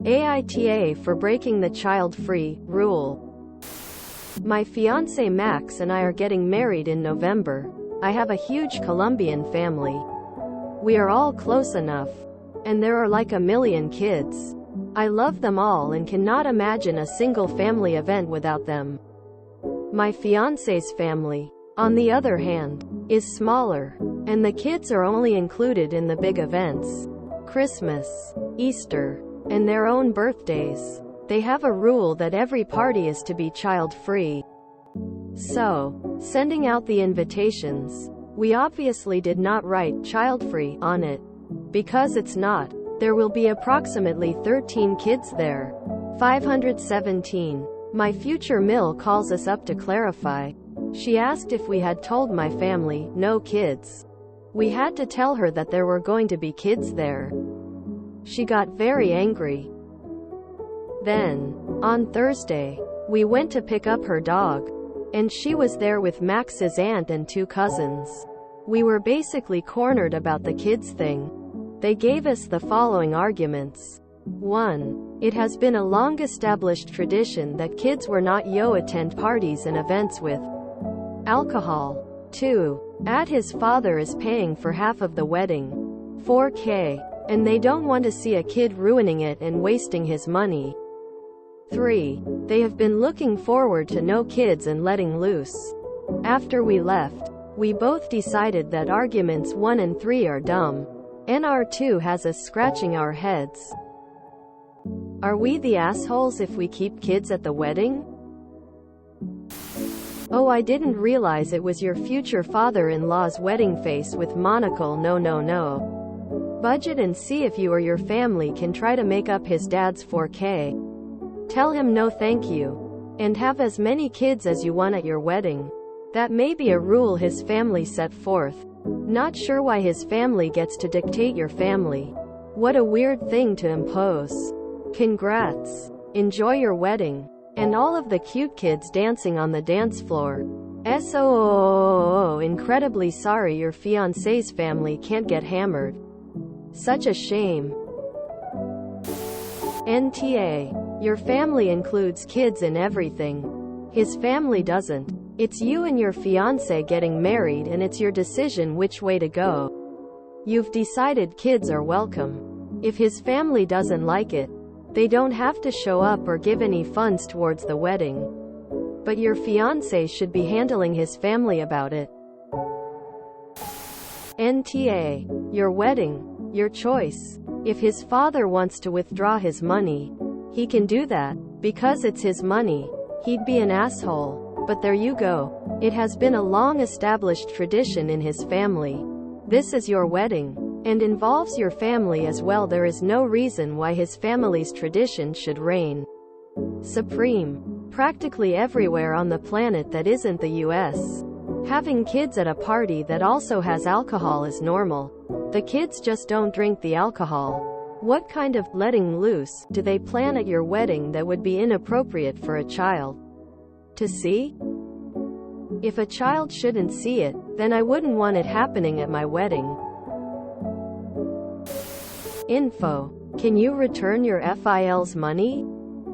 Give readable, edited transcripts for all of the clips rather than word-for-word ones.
AITA for breaking the child-free rule. My fiancé Max and I are getting married in November. I have a huge Colombian family. We are all close enough. And there are like 1 million kids. I love them all and cannot imagine a single family event without them. My fiancé's family, on the other hand, is smaller, and the kids are only included in the big events. Christmas, Easter, and their own birthdays. They have a rule that every party is to be child-free. So, sending out the invitations, we obviously did not write child-free on it. Because it's not. There will be approximately 13 kids there. 517. My future Mill calls us up to clarify. She asked if we had told my family, no kids. We had to tell her that there were going to be kids there. She got very angry. Then, on Thursday, we went to pick up her dog. And she was there with Max's aunt and 2 cousins. We were basically cornered about the kids thing. They gave us the following arguments. 1. It has been a long-established tradition that kids were not attend parties and events with alcohol. 2. His father is paying for half of the wedding. 4K. And they don't want to see a kid ruining it and wasting his money. 3. They have been looking forward to no kids and letting loose. After we left, we both decided that arguments 1 and 3 are dumb. NR2 has us scratching our heads. Are we the assholes if we keep kids at the wedding? Oh, I didn't realize it was your future father-in-law's wedding face with monocle. No. Budget and see if you or your family can try to make up his dad's 4K. Tell him no thank you. And have as many kids as you want at your wedding. That may be a rule his family set forth. Not sure why his family gets to dictate your family. What a weird thing to impose. Congrats. Enjoy your wedding. And all of the cute kids dancing on the dance floor. Incredibly sorry your fiancé's family can't get hammered. Such a shame. NTA. Your family includes kids in everything. His family doesn't. It's you and your fiancé getting married and it's your decision which way to go. You've decided kids are welcome. If his family doesn't like it, they don't have to show up or give any funds towards the wedding. But your fiancé should be handling his family about it. NTA. Your wedding. Your choice. If his father wants to withdraw his money, he can do that. Because it's his money. He'd be an asshole. But there you go. It has been a long-established tradition in his family. This is your wedding. And involves your family as well. There is no reason why his family's tradition should reign supreme. Practically everywhere on the planet that isn't the US. Having kids at a party that also has alcohol is normal. The kids just don't drink the alcohol. What kind of letting loose do they plan at your wedding that would be inappropriate for a child to see? If a child shouldn't see it, then I wouldn't want it happening at my wedding. Info. Can you return your FIL's money?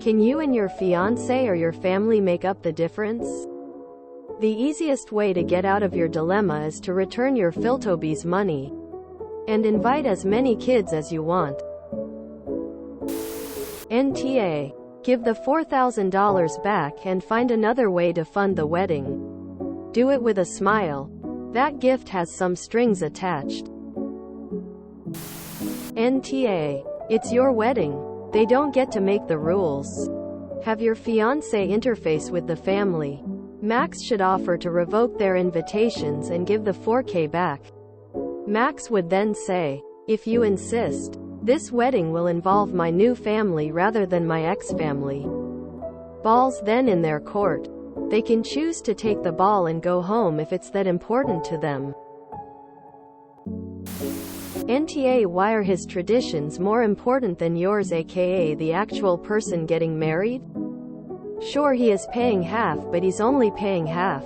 Can you and your fiancé or your family make up the difference? The easiest way to get out of your dilemma is to return your Filtobi's money. And invite as many kids as you want. NTA. Give the $4,000 back and find another way to fund the wedding. Do it with a smile. That gift has some strings attached. NTA. It's your wedding. They don't get to make the rules. Have your fiancé interface with the family. Max should offer to revoke their invitations and give the 4K back. Max would then say, if you insist, this wedding will involve my new family rather than my ex-family. Ball's then in their court. They can choose to take the ball and go home if it's that important to them. NTA. Why are his traditions more important than yours, aka the actual person getting married? Sure, he is paying half, but he's only paying half.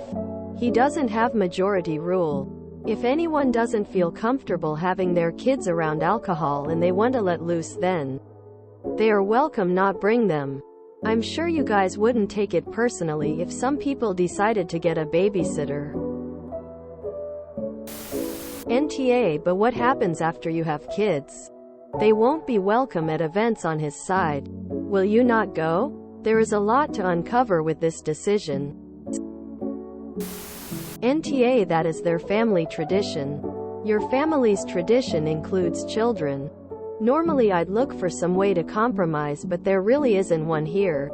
He doesn't have majority rule. If anyone doesn't feel comfortable having their kids around alcohol and they want to let loose, then They are welcome, not bring them. I'm sure you guys wouldn't take it personally if some people decided to get a babysitter. NTA, but what happens after you have kids? They won't be welcome at events on his side. Will you not go? There is a lot to uncover with this decision. NTA, that is their family tradition. Your family's tradition includes children. Normally I'd look for some way to compromise, but there really isn't one here.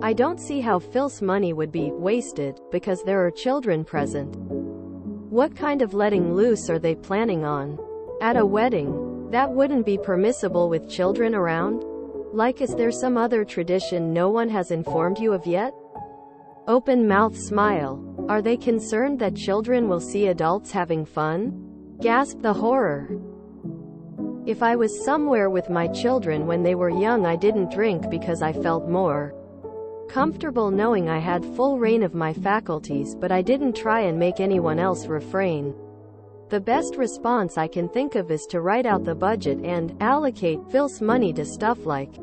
I don't see how Phil's money would be wasted, because there are children present. What kind of letting loose are they planning on? At a wedding? That wouldn't be permissible with children around? Like, is there some other tradition no one has informed you of yet? Open mouth smile. Are they concerned that children will see adults having fun? Gasp the horror. If I was somewhere with my children when they were young, I didn't drink because I felt more comfortable knowing I had full reign of my faculties, but I didn't try and make anyone else refrain. The best response I can think of is to write out the budget and allocate Phil's money to stuff like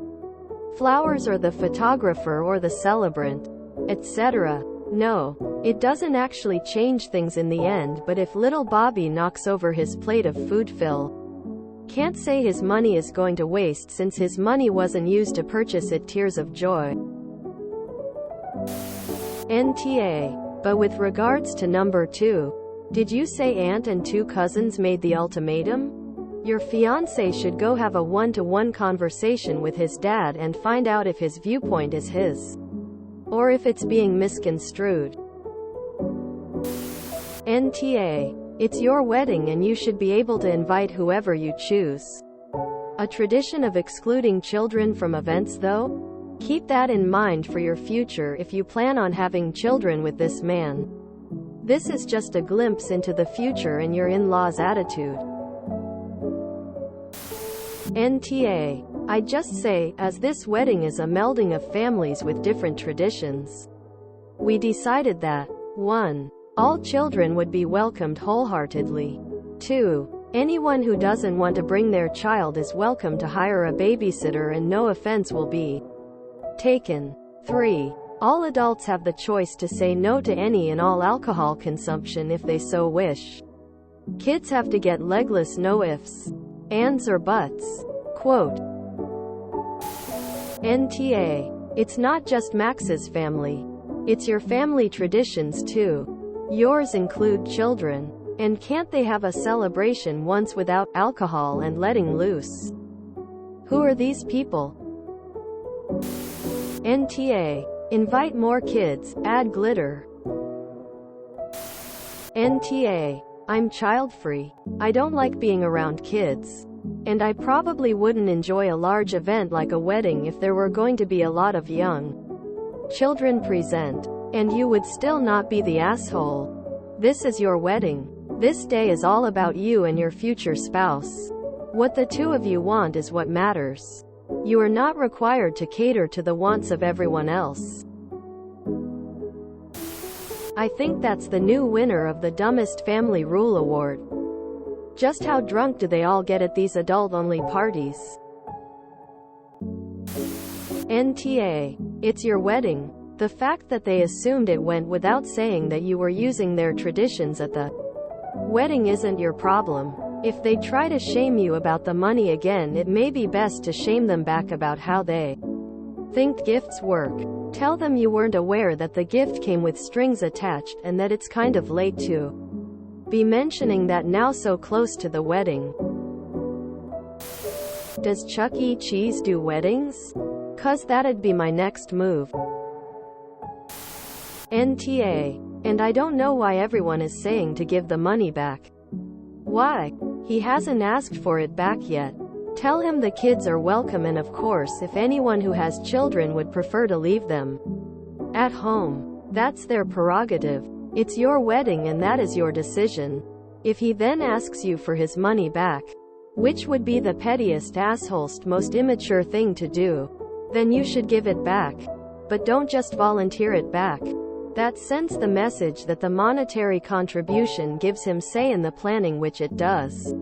flowers or the photographer or the celebrant, etc. No, it doesn't actually change things in the end, but if little Bobby knocks over his plate of food, Phil can't say his money is going to waste since his money wasn't used to purchase it. Tears of joy. NTA. But with regards to number 2, did you say aunt and 2 cousins made the ultimatum? Your fiancé should go have a one-to-one conversation with his dad and find out if his viewpoint is his, or if it's being misconstrued. NTA. It's your wedding and you should be able to invite whoever you choose. A tradition of excluding children from events, though? Keep that in mind for your future if you plan on having children with this man. This is just a glimpse into the future and your in-laws' attitude. NTA. I just say, as this wedding is a melding of families with different traditions, we decided that 1. All children would be welcomed wholeheartedly. 2. Anyone who doesn't want to bring their child is welcome to hire a babysitter and no offense will be taken. 3. All adults have the choice to say no to any and all alcohol consumption if they so wish. Kids have to get legless, no ifs, ands or buts. Quote. NTA. It's not just Max's family. It's your family traditions too. Yours include children. And can't they have a celebration once without alcohol and letting loose? Who are these people? NTA. Invite more kids, add glitter. NTA. I'm child-free. I don't like being around kids. And I probably wouldn't enjoy a large event like a wedding if there were going to be a lot of young children present. And you would still not be the asshole. This is your wedding. This day is all about you and your future spouse. What the two of you want is what matters. You are not required to cater to the wants of everyone else. I think that's the new winner of the Dumbest Family Rule Award. Just how drunk do they all get at these adult-only parties? NTA. It's your wedding. The fact that they assumed it went without saying that you were using their traditions at the wedding isn't your problem. If they try to shame you about the money again, it may be best to shame them back about how they think gifts work. Tell them you weren't aware that the gift came with strings attached and that it's kind of late to be mentioning that now so close to the wedding. Does Chuck E. Cheese do weddings? 'Cause that'd be my next move. NTA. And I don't know why everyone is saying to give the money back. Why? He hasn't asked for it back yet. Tell him the kids are welcome, and of course if anyone who has children would prefer to leave them at home, that's their prerogative. It's your wedding and that is your decision. If he then asks you for his money back, which would be the pettiest, assholest, most immature thing to do, then you should give it back. But don't just volunteer it back. That sends the message that the monetary contribution gives him say in the planning, which it does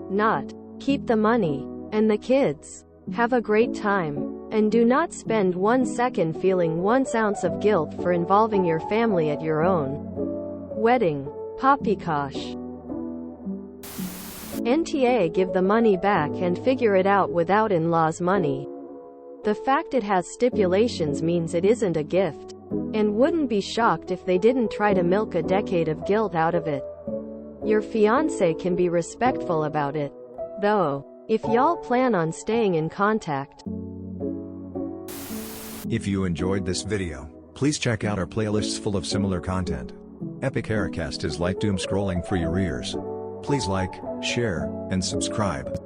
not. Keep the money. And the kids. Have a great time. And do not spend 1 second feeling 1 ounce of guilt for involving your family at your own wedding. Poppycock. NTA, give the money back and figure it out without in-laws' money. The fact it has stipulations means it isn't a gift. And wouldn't be shocked if they didn't try to milk a decade of guilt out of it. Your fiancé can be respectful about it, though, if y'all plan on staying in contact. If you enjoyed this video, please check out our playlists full of similar content. Epic Haircast is like doom scrolling for your ears. Please like, share, and subscribe.